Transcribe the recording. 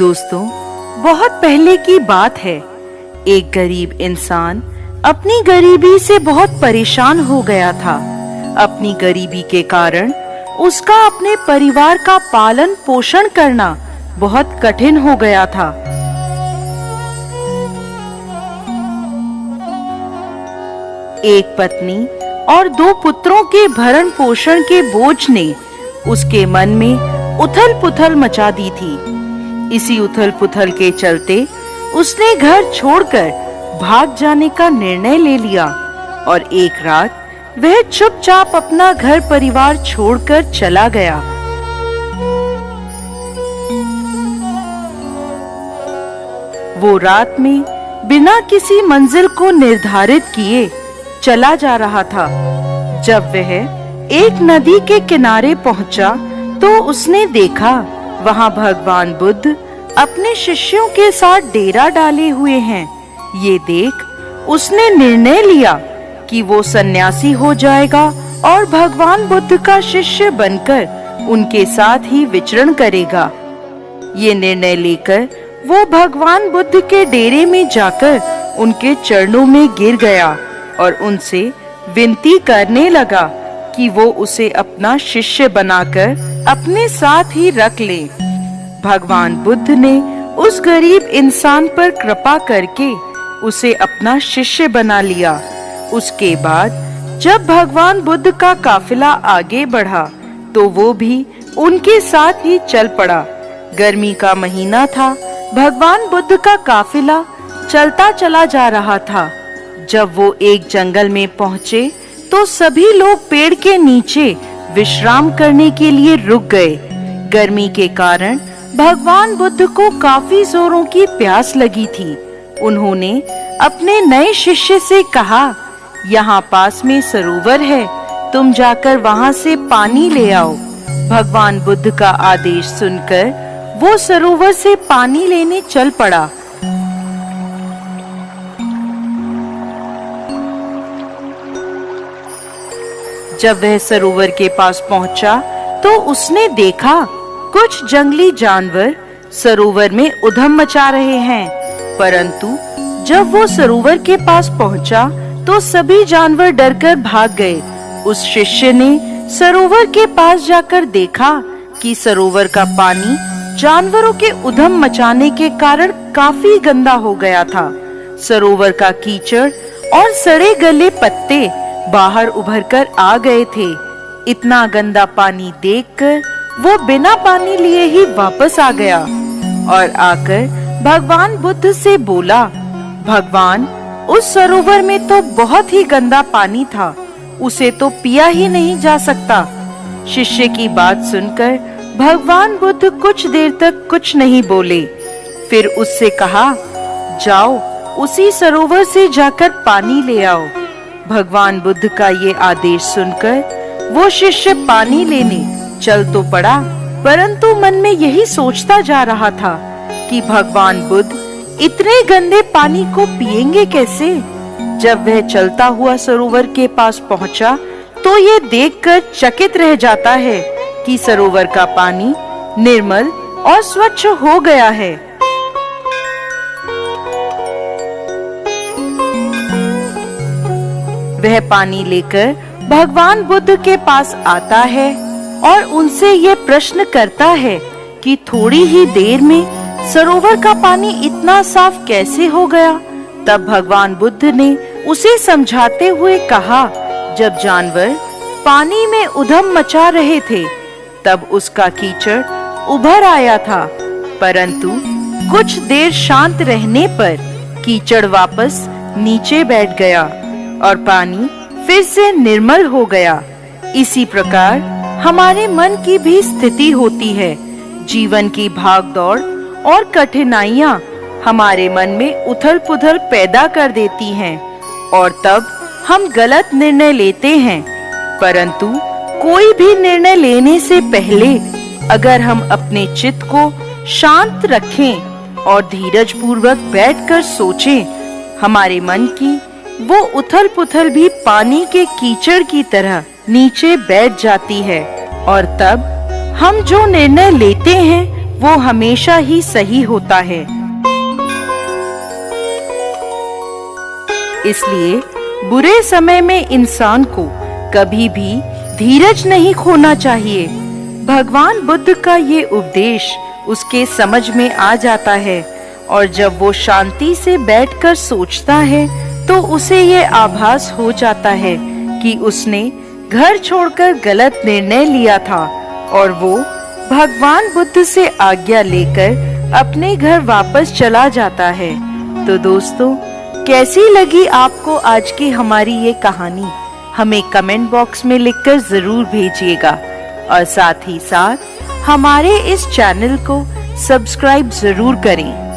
दोस्तों, बहुत पहले की बात है। एक गरीब इंसान अपनी गरीबी से बहुत परेशान हो गया था। अपनी गरीबी के कारण उसका अपने परिवार का पालन पोषण करना बहुत कठिन हो गया था। एक पत्नी और 2 पुत्रों के भरण पोषण के बोझ ने उसके मन में उथल पुथल मचा दी थी। इसी उथल पुथल के चलते उसने घर छोड़कर भाग जाने का निर्णय ले लिया और एक रात वह चुपचाप अपना घर परिवार छोड़कर चला गया। वो रात में बिना किसी मंजिल को निर्धारित किए चला जा रहा था। जब वह एक नदी के किनारे पहुंचा तो उसने देखा वहां भगवान बुद्ध अपने शिष्यों के साथ डेरा डाले हुए हैं। ये देख उसने निर्णय लिया कि वो सन्यासी हो जाएगा और भगवान बुद्ध का शिष्य बनकर उनके साथ ही विचरण करेगा। ये निर्णय लेकर वो भगवान बुद्ध के डेरे में जाकर उनके चरणों में गिर गया और उनसे विनती करने लगा कि वो उसे अपना शिष्य बनाकर अपने साथ ही रख ले। भगवान बुद्ध ने उस गरीब इंसान पर कृपा करके उसे अपना शिष्य बना लिया। उसके बाद जब भगवान बुद्ध का काफिला आगे बढ़ा तो वो भी उनके साथ ही चल पड़ा। गर्मी का महीना था। भगवान बुद्ध का काफिला चलता चला जा रहा था। जब वो एक जंगल में पहुंचे तो सभी लोग पेड़ के नीचे विश्राम करने के लिए रुक गए। गर्मी के कारण भगवान बुद्ध को काफी जोरों की प्यास लगी थी। उन्होंने अपने नए शिष्य से कहा, यहाँ पास में सरोवर है, तुम जाकर वहाँ से पानी ले आओ। भगवान बुद्ध का आदेश सुनकर वो सरोवर से पानी लेने चल पड़ा। जब वह सरोवर के पास पहुंचा तो उसने देखा कुछ जंगली जानवर सरोवर में उधम मचा रहे हैं। परंतु जब वो सरोवर के पास पहुंचा तो सभी जानवर डरकर भाग गए। उस शिष्य ने सरोवर के पास जाकर देखा कि सरोवर का पानी जानवरों के उधम मचाने के कारण काफी गंदा हो गया था। सरोवर का कीचड़ और सड़े गले पत्ते बाहर उभरकर आ गए थे। इतना गंदा पानी देखकर वो बिना पानी लिए ही वापस आ गया और आकर भगवान बुद्ध से बोला, भगवान, उस सरोवर में तो बहुत ही गंदा पानी था, उसे तो पिया ही नहीं जा सकता। शिष्य की बात सुनकर भगवान बुद्ध कुछ देर तक कुछ नहीं बोले। फिर उससे कहा, जाओ उसी सरोवर से जाकर पानी ले आओ। भगवान बुद्ध का ये आदेश सुनकर वो शिष्य पानी लेने चल तो पड़ा, परंतु मन में यही सोचता जा रहा था कि भगवान बुद्ध इतने गंदे पानी को पिएंगे कैसे। जब वह चलता हुआ सरोवर के पास पहुंचा तो ये देखकर चकित रह जाता है कि सरोवर का पानी निर्मल और स्वच्छ हो गया है। वह पानी लेकर भगवान बुद्ध के पास आता है और उनसे ये प्रश्न करता है कि थोड़ी ही देर में सरोवर का पानी इतना साफ कैसे हो गया। तब भगवान बुद्ध ने उसे समझाते हुए कहा, जब जानवर पानी में उधम मचा रहे थे तब उसका कीचड़ उभर आया था, परंतु कुछ देर शांत रहने पर कीचड़ वापस नीचे बैठ गया और पानी फिर से निर्मल हो गया। इसी प्रकार हमारे मन की भी स्थिति होती है। जीवन की भागदौड़ और कठिनाइयां हमारे मन में उथल पुथल पैदा कर देती हैं और तब हम गलत निर्णय लेते हैं। परंतु कोई भी निर्णय लेने से पहले अगर हम अपने चित्त को शांत रखें और धीरज पूर्वक बैठकर सोचें, हमारे मन की वो उथल पुथल भी पानी के कीचड़ की तरह नीचे बैठ जाती है और तब हम जो निर्णय लेते हैं वो हमेशा ही सही होता है। इसलिए बुरे समय में इंसान को कभी भी धीरज नहीं खोना चाहिए। भगवान बुद्ध का ये उपदेश उसके समझ में आ जाता है और जब वो शांति से बैठकर सोचता है तो उसे ये आभास हो जाता है कि उसने घर छोड़कर गलत निर्णय लिया था और वो भगवान बुद्ध से आज्ञा लेकर अपने घर वापस चला जाता है। तो दोस्तों, कैसी लगी आपको आज की हमारी ये कहानी? हमें कमेंट बॉक्स में लिखकर जरूर भेजिएगा और साथ ही साथ हमारे इस चैनल को सब्सक्राइब जरूर करें।